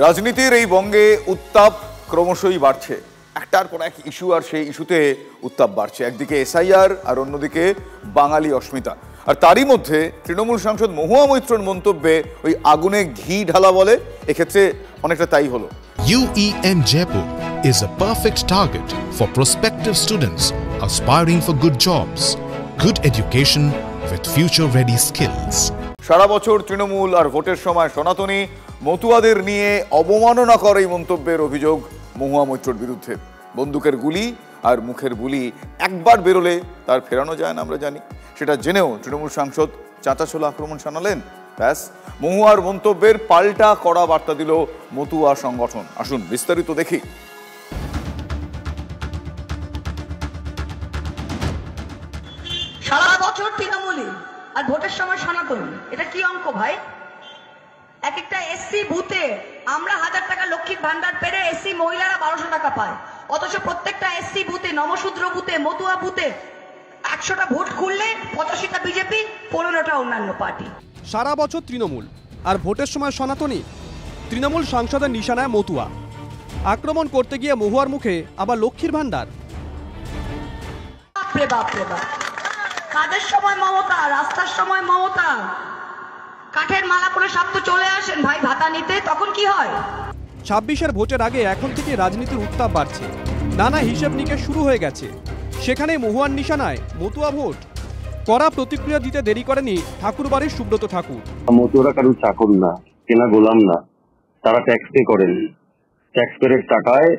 রাজনীতির এই বঙ্গে উত্তাপ ক্রমশই বাড়ছে, একটার পর এক ইস্যু, আর সেই ইস্যুতে উত্তাপ বাড়ছে। একদিকে এসআইআর আর অন্যদিকে বাঙালি অস্মিতা। আর তারই মধ্যে তৃণমূল সাংসদ মহুয়া মৈত্রর মন্তব্যে ওই আগুনে ঘি ঢালা বলে, এক্ষেত্রে অনেকটা তাই হলো। UEM Jaipur is a perfect target for prospective students aspiring for good jobs, good education with future-ready skills. সারা বছর তৃণমূল আর ভোটের সময় সনাতনী মতুয়াদের নিয়ে অবমাননাকর এই মন্তব্যের অভিযোগ মহুয়া মৈত্রর বিরুদ্ধে। বন্দুকের গুলি আর মুখের বুলি একবার বেরোলে তার ফেরানো যায় না, আমরা জানি। সেটা জেনেও তৃণমূল সাংসদ চাঁচাছোলা আক্রমণ শানালেন। ব্যাস, মহুয়ার মন্তব্যের পাল্টা কড়া বার্তা দিল মতুয়া সংগঠন। আসুন বিস্তারিত দেখি। সারা বছর তৃণমূলী আর ভোটের সময় সনাতনী, এটা কি অঙ্ক ভাই? এক একটা এসসি বুথে আমরা 1000 টাকা লক্ষ্মীর ভান্ডার পেরে এসসি মহিলারা 1200 টাকা পায়, অথচ প্রত্যেকটা এসসি বুথে, নমশূদ্র বুথে, মতুয়া বুথে 100টা ভোট খুললে 85টা বিজেপি, 15টা অন্যান্য পার্টি। সারা বছর তৃণমূল আর ভোটের সময় সনাতনী, তৃণমূল সাংসদের নিশানায় মতুয়া। আক্রমণ করতে গিয়ে মহুয়ার মুখে আবার লক্ষ্মীর ভান্ডার। বাপরে বাপরে বাপ, কাজের সময় মমতা, রাস্তার সময় মমতা, কাঠের মালা করে সব তো চলে আসেন ভাই ভাতা নিতে, তখন কি হয়? 26-এর ভোটের আগে এখন থেকে রাজনীতির উত্তাপ বাড়ছে, নানা হিসেব নিকেশ শুরু হয়ে গেছে। সেখানে মহুয়ার নিশানায় মতুয়া ভোট। কড়া প্রতিক্রিয়া দিতে দেরি করেনি ঠাকুরবাড়ির সুব্রত ঠাকুর। মতুয়ারা কারোর চাকর না, কেনা গোলাম না, তারা ট্যাক্স পে করেন। ট্যাক্স পেরের টাকায়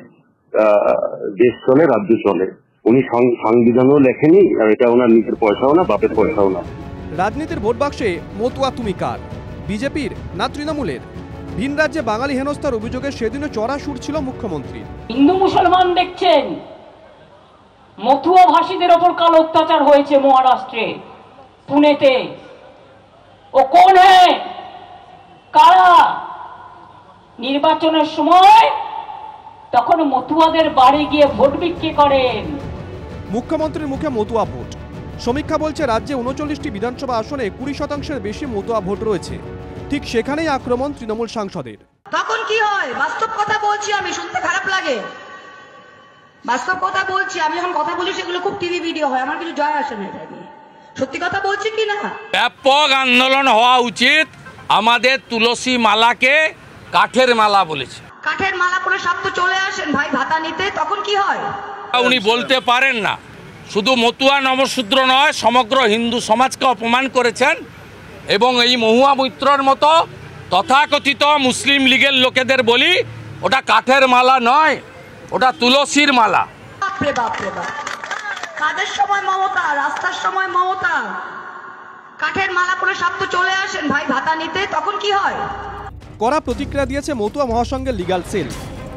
দেশ চলে, রাজ্য চলে। উনি সংবিধানও লেখেনি, আর এটা ওনার নিজের পয়সাও না, বাপের পয়সাও না। রাজনীতির ভোট বাক্সে মতুয়া তুমি কার? বিজেপির না তৃণমূলের? ভিন রাজ্যে বাঙালি হেনস্থার অভিযোগে সেদিনও চড়া সুর ছিল মুখ্যমন্ত্রী। হিন্দু মুসলমান দেখছেন, মতুয়া ভাষীদের ওপর কাল অত্যাচার হয়েছে মহারাষ্ট্রে, পুনেতে। ও কোন হে, কারা? নির্বাচনের সময় তখন মতুয়াদের বাড়ি গিয়ে ভোট বিক্রি করেন। মুখ্যমন্ত্রীর মুখে মতুয়া ভোট। সমীক্ষা বলছে রাজ্যে 39টি বিধানসভা আসনে 20% বেশি মতুয়া ভোট রয়েছে। ঠিক সেখানেই আক্রমণ তৃণমূল সাংসদের। তখন কি হয়? বাস্তব কথা বলছি, আমি শুনতে খারাপ লাগে, বাস্তব কথা বলছি। আমি যখন কথা বলি সেগুলো খুব টিভি ভিডিও হয়, আমার কিছু জয় আসে না এটা নিয়ে। সত্যি কথা বলছি কি না? ব্যাপক আন্দোলন হওয়া উচিত। আমাদের তুলসী মালাকে কাঠের মালা বলেছে। কাঠের মালা করে সব তো চলে আসেন ভাই ভাতা নিতে, তখন কি হয়? উনি বলতে পারেন না। শুধু মতুয়া নমশূদ্র নয়, সমগ্র হিন্দু সমাজকে অপমান করেছেন। এবং এই মহুয়া মৈত্রর মতো তথাকথিত মুসলিম লীগের লোকেদের বলি, ওটা কাঠের মালা নয়, ওটা তুলসীর মালা। বাপরে বাপরে বাপ, কাজের সময় মমতা, রাস্তার সময় মমতা, কাঠের মালা করে সব তো চলে আসেন ভাই ভাতা নিতে, তখন কি হয়? কড়া প্রতিক্রিয়া দিয়েছে মতুয়া মহাসংঘের লিগ্যাল সেল।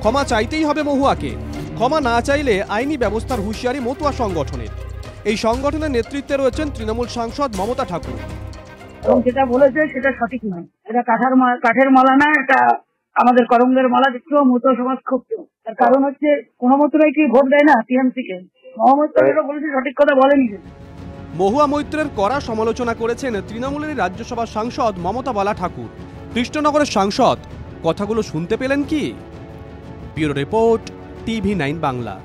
ক্ষমা চাইতেই হবে মহুয়াকে, ক্ষমা না চাইলে আইনি ব্যবস্থার হুঁশিয়ারি মতুয়া সংগঠনের। এই সংগঠনের নেতৃত্বে রয়েছেন তৃণমূল সাংসদ মমতা ঠাকুর। যেটা বলেছে সেটা সঠিক নয়, এটা কাঠের মালা না, এটা আমাদের করঙ্গের মালা। দেখতেও মতুয়া সমাজ ক্ষুব্ধ। তার কারণ হচ্ছে কোন মতুয়াই কি ভোট দেয় না টিএমসি কে? মহামৈত্র যেটা বলেছে সঠিক কথা বলেনি। মহুয়া মৈত্রের কড়া সমালোচনা করেছেন তৃণমূলের রাজ্যসভা সাংসদ মমতা বালা ঠাকুর। কৃষ্ণনগরের সাংসদ কথাগুলো শুনতে পেলেন কি? Bureau report, TV9 Bangla.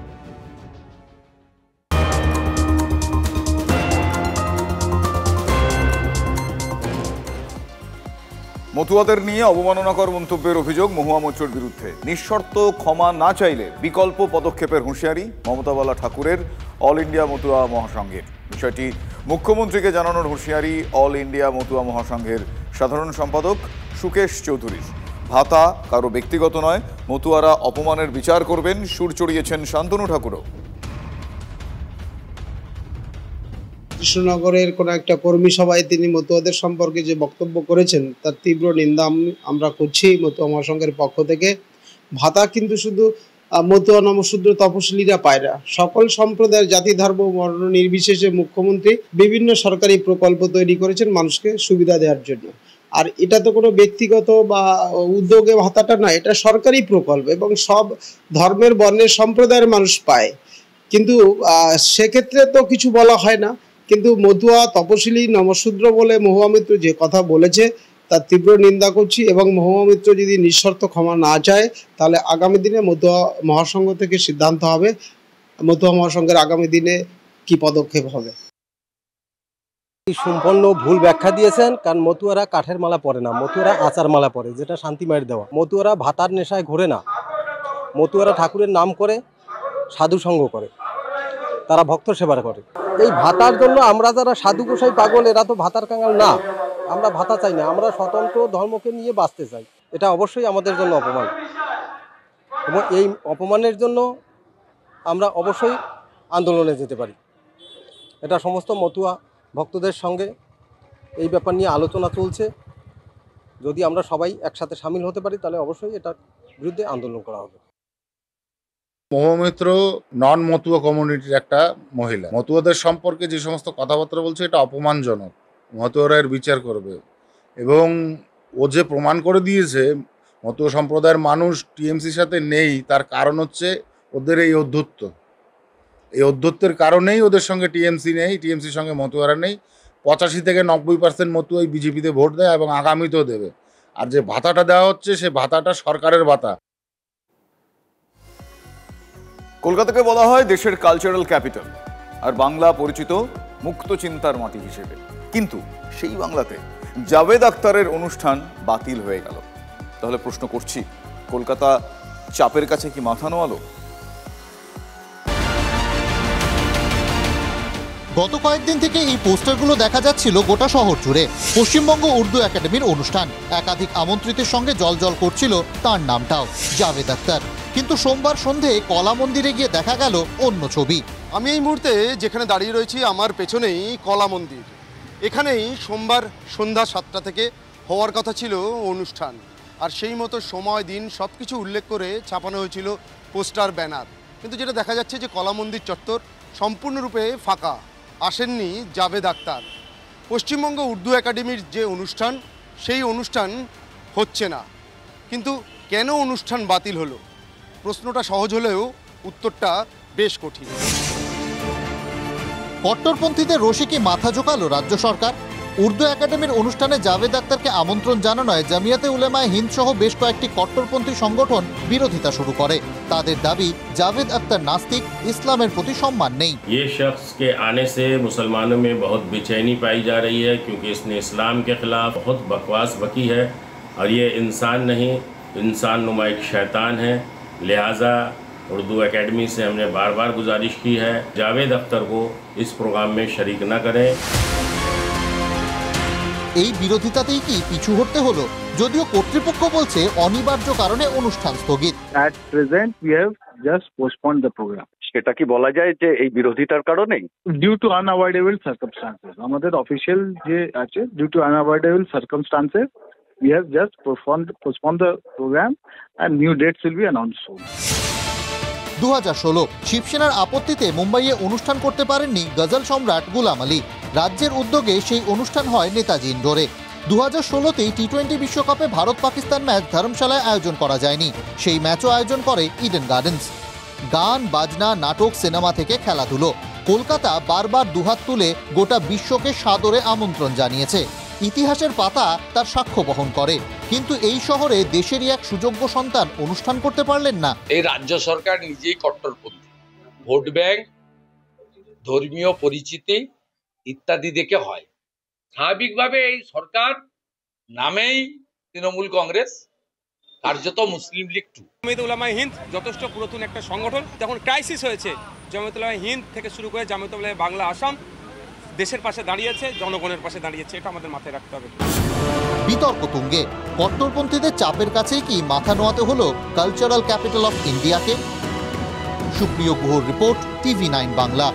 মতুয়াদের নিয়ে অবমাননাকর মন্তব্যের অভিযোগ মহুয়া মৈত্রর বিরুদ্ধে। নিঃশর্ত ক্ষমা না চাইলে বিকল্প পদক্ষেপের হুঁশিয়ারি মমতা বালা ঠাকুরের অল ইন্ডিয়া মতুয়া মহাসংঘের। বিষয়টি মুখ্যমন্ত্রীকে জানানোর হুঁশিয়ারি অল ইন্ডিয়া মতুয়া মহাসংঘের সাধারণ সম্পাদক সুকেশ চৌধুরীর। ভাতা কারো ব্যক্তিগত নয়, মতুয়ারা অপমানের বিচার করবেন, সুর চড়িয়েছেন শান্তনু ঠাকুরও। কৃষ্ণনগরের কোন একটা কর্মী সভায় তিনি মতুয়াদের সম্পর্কে যে বক্তব্য করেছেন তার তীব্র নিন্দা আমরা করছি মতুয়া মহাসংঘের পক্ষ থেকে। ভাতা কিন্তু শুধু মতুয়া নমশূদ্র তপশিলীরা পায় না, সকল সম্প্রদায়ের জাতি ধর্ম বর্ণ নির্বিশেষে মুখ্যমন্ত্রী বিভিন্ন সরকারি প্রকল্প তৈরি করেছেন মানুষকে সুবিধা দেওয়ার জন্য। আর এটা তো কোনো ব্যক্তিগত বা উদ্যোগে ভাতাটা না, এটা সরকারি প্রকল্প এবং সব ধর্মের বর্ণের সম্প্রদায়ের মানুষ পায়। কিন্তু সেক্ষেত্রে তো কিছু বলা হয় না। কিন্তু মতুয়া তপশিলী নমশূদ্র বলে মহুয়া মৈত্র যে কথা বলেছে তার তীব্র নিন্দা করছি এবং মহুয়া মৈত্র যদি নিঃশর্ত ক্ষমা না চায় তাহলে আগামী দিনে মতুয়া মহাসংঘ থেকে সিদ্ধান্ত হবে মতুয়া মহাসংঘের আগামী দিনে কি পদক্ষেপ হবে। সম্পূর্ণ ভুল ব্যাখ্যা দিয়েছেন, কারণ মতুয়ারা কাঠের মালা পরে না, মতুয়ারা আচার মালা পরে, যেটা শান্তি মায়ের দেওয়া। মতুয়ারা ভাতার নেশায় ঘোরে না, মতুয়ারা ঠাকুরের নাম করে, সাধু সঙ্গ করে, তারা ভক্ত সেবা করে। এই ভাতার জন্য আমরা যারা সাধু গোসাই পাগল, এরা তো ভাতার কাঙাল না। আমরা ভাতা চাই না, আমরা স্বতন্ত্র ধর্মকে নিয়ে বাঁচতে চাই। এটা অবশ্যই আমাদের জন্য অপমান, এবং এই অপমানের জন্য আমরা অবশ্যই আন্দোলনে যেতে পারি। এটা সমস্ত মতুয়া ভক্তদের সঙ্গে এই ব্যাপার নিয়ে আলোচনা চলছে। যদি আমরা সবাই একসাথে সামিল হতে পারি তাহলে অবশ্যই এটার বিরুদ্ধে আন্দোলন করা হবে। মহুয়া মৈত্র নন মতুয়া কমিউনিটির একটা মহিলা। মতুয়াদের সম্পর্কে যে সমস্ত কথাবার্তা বলছে এটা অপমানজনক। মতুয়ারা এর বিচার করবে, এবং ও যে প্রমাণ করে দিয়েছে মতুয়া সম্প্রদায়ের মানুষ টিএমসির সাথে নেই, তার কারণ হচ্ছে ওদের এই অধ্যত্ব। এই অধ্যত্বের কারণেই ওদের সঙ্গে টিএমসি নেই, টিএমসির সঙ্গে মতুয়ারা নেই। 85 থেকে 90% মতুয়াই বিজেপিতে ভোট দেয় এবং আগামীতেও দেবে। আর যে ভাতাটা দেওয়া হচ্ছে সে ভাতাটা সরকারের ভাতা। কলকাতাকে বলা হয় দেশের কালচারাল ক্যাপিটাল, আর বাংলা পরিচিত মুক্ত চিন্তার মাটি হিসেবে। কিন্তু সেই বাংলাতে জাভেদ আখতারের অনুষ্ঠান বাতিল হয়ে গেল। তাহলে প্রশ্ন করছি, কলকাতা চাপের কাছে কি মাথা নোয়ালো? গত কয়েকদিন থেকে এই পোস্টারগুলো দেখা যাচ্ছিল গোটা শহর জুড়ে। পশ্চিমবঙ্গ উর্দু একাডেমির অনুষ্ঠান, একাধিক আমন্ত্রিতের সঙ্গে জলজল করছিল তার নামটাও, জাভেদ আখতার। কিন্তু সোমবার সন্ধে কলা মন্দিরে গিয়ে দেখা গেল অন্য ছবি। আমি এই মুহূর্তে যেখানে দাঁড়িয়ে রয়েছি, আমার পেছনেই কলা মন্দির। এখানেই সোমবার সন্ধ্যা 7টা থেকে হওয়ার কথা ছিল অনুষ্ঠান, আর সেই মতো সময় দিন সব কিছু উল্লেখ করে ছাপানো হয়েছিল পোস্টার, ব্যানার। কিন্তু যেটা দেখা যাচ্ছে যে কলা মন্দির চত্বর সম্পূর্ণরূপে ফাঁকা, আসেননি জাভেদ আখতার। পশ্চিমবঙ্গ উর্দু একাডেমির যে অনুষ্ঠান, সেই অনুষ্ঠান হচ্ছে না। কিন্তু কেন অনুষ্ঠান বাতিল হলো? প্রশ্নটা সহজ হলেও উত্তরটা বেশ কঠিন। কট্টরপন্থীদের রসিকে মাথা ঝোঁকালো রাজ্য সরকার। উর্দু একাডেমির অনুষ্ঠানে জাভেদ আখতারকে আমন্ত্রণ জানানোয় জামিয়াতে উলেমায়ে হিন্দ সহ বেশ কয়েকটি কট্টরপন্থী সংগঠন বিরোধিতা শুরু করে। তাদের দাবি জাভেদ আখতার নাস্তিক, ইসলামের প্রতি সম্মান নেই। ये शख्स के आने से मुसलमानों में बहुत बेचैनी पाई जा रही है, क्योंकि इसने इस्लाम के खिलाफ बहुत बकवास बकी है, और ये इंसान नहीं, इंसान नुमा एक शैतान है। लिहाजा उर्दू एकेडमी से हमने बार बार गुजारिश की है, जावेद अख्तर को इस प्रोग्राम में शरीक न करें। এই বিরোধিতাতেই কি পিছু হটতে হলো? যদিও কর্তৃপক্ষ বলছে অনিবার্য কারণে অনুষ্ঠান স্থগিত। At present we have just postponed the program. সেটা কি বলা যায় যে এই বিরোধিতার কারণেই? Due to unavoidable circumstances. আমাদের অফিশিয়াল যে আছে, due to unavoidable circumstances we have just postponed the program and new dates will be announced soon. 2016 শিবসেনার আপত্তিতে মুম্বাইয়ে অনুষ্ঠান করতে পারেননি গজল সম্রাট গুলাম আলী। রাজ্যের উদ্যোগে সেই অনুষ্ঠান হয় নেতাজি ইন্ডোরে। 2016তেই টি-20 বিশ্বকাপে ভারত পাকিস্তান ম্যাচ ধর্মশালায় আয়োজন করা যায়নি, সেই ম্যাচও আয়োজন করে ইডেন গার্ডেন্স। গান, বাজনা, নাটক, সিনেমা থেকে খেলাধুলো, কলকাতা বারবার দুহাত তুলে গোটা বিশ্বকে সাদরে আমন্ত্রণ জানিয়েছে। ইতিহাসের পাতা তার সাক্ষ্য বহন করে। কিন্তু এই শহরে দেশেরই এক সুযোগ্য সন্তান অনুষ্ঠান করতে পারলেন না। এই রাজ্য সরকার নিজেই কট্টরপন্থী, ভোট ব্যাংক, ধর্মীয় পরিচিতি ইত্যাদি দেখে হয়। স্বাভাবিকভাবে এই সরকার নামেই তৃণমূল কংগ্রেস, কার্যত মুসলিম লীগ 2। জামিয়াতে উলামায়ে হিন্দ যথেষ্ট পুরাতন একটা সংগঠন। যখন ক্রাইসিস হয়েছে, জামিয়াতে উলামায়ে হিন্দ থেকে শুরু করে জামিয়াতে উলামায়ে বাংলা আসাম দেশের পাশে দাঁড়িয়েছে, জনগণের পাশে দাঁড়িয়েছে, এটা আমাদের মাথায় রাখতে হবে। বিতর্ক তুঙ্গে, কট্টরপন্থীদের চাপের কাছেই কি মাথা নোয়াতে হলো কালচারাল ক্যাপিটাল অফ ইন্ডিয়াকে? সুপ্রিয় গুহর রিপোর্ট, TV9 বাংলা।